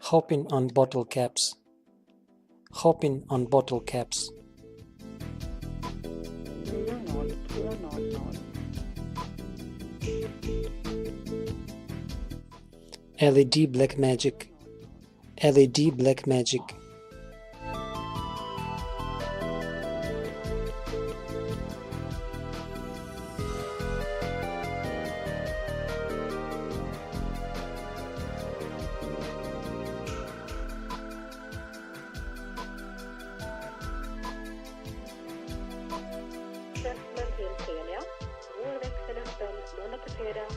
Hopping on bottle caps. Hopping on bottle caps. 200 LED black magic. LED black magic. Välkommen till Telia. Vår växel är öppen måndag till fredag 7-18.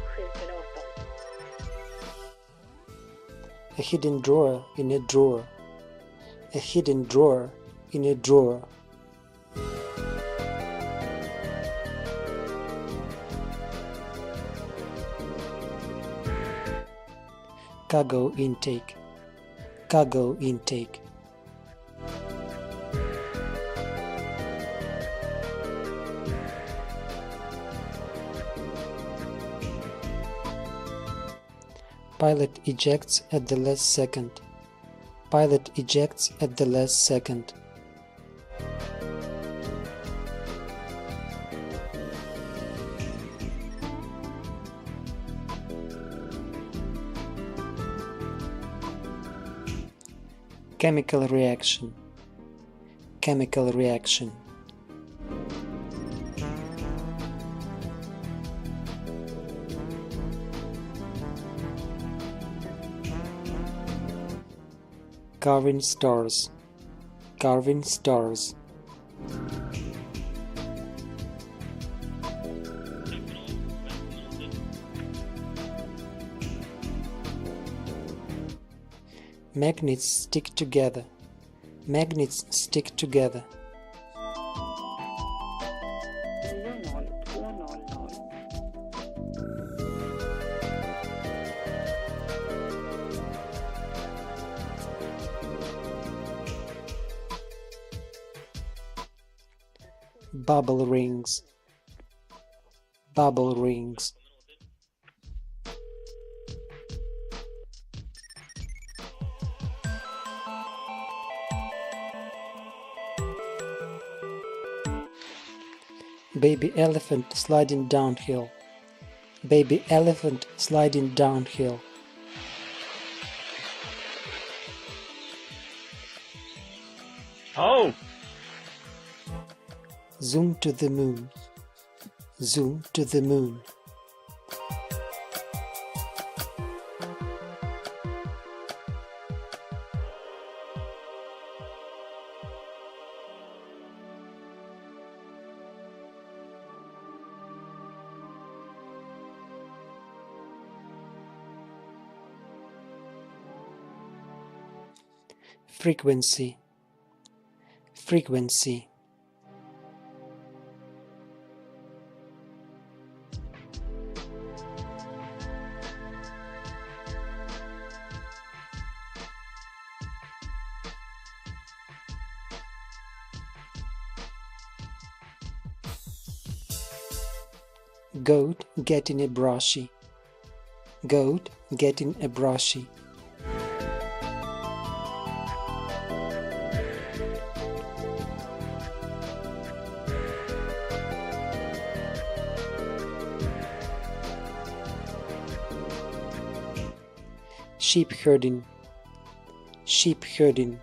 A hidden drawer in a drawer. A hidden drawer in a drawer. Cargo intake. Cargo intake. Pilot ejects at the last second. Pilot ejects at the last second. Chemical reaction. Chemical reaction. Carving stars. Carving stars. Magnets stick together. Magnets stick together. 200. Bubble rings. Bubble rings. Baby elephant sliding downhill. Baby elephant sliding downhill. Oh! Zoom to the moon. Zoom to the moon. Frequency. Frequency. Goat getting a brushy. Goat getting a brushy. Sheep herding. Sheep herding.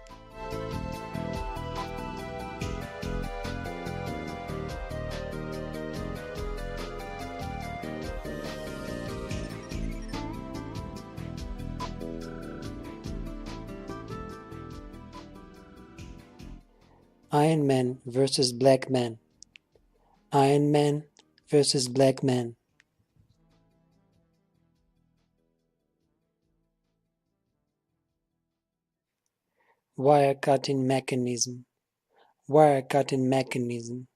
Iron Man versus Black Man. Iron Man versus Black Man. Wire cutting mechanism. Wire cutting mechanism.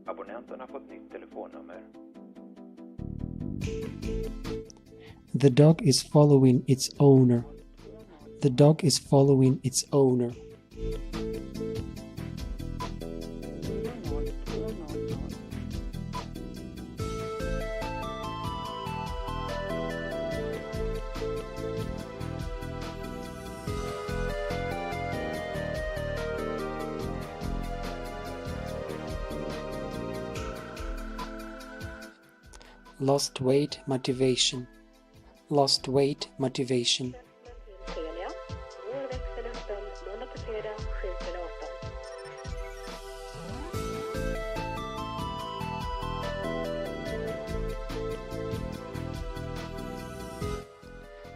Abonnenten har fått nytt telefonnummer. The dog is following its owner. The dog is following its owner. 200. Lost weight motivation. Lost weight motivation. Telia. Vår växel öppen måndag till fredag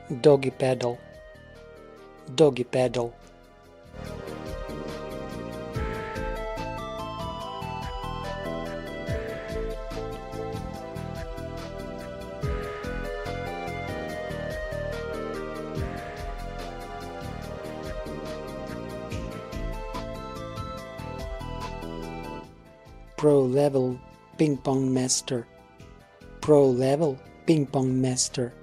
7-18. Doggy paddle. Doggy paddle. Pro level ping pong master. Pro level ping pong master.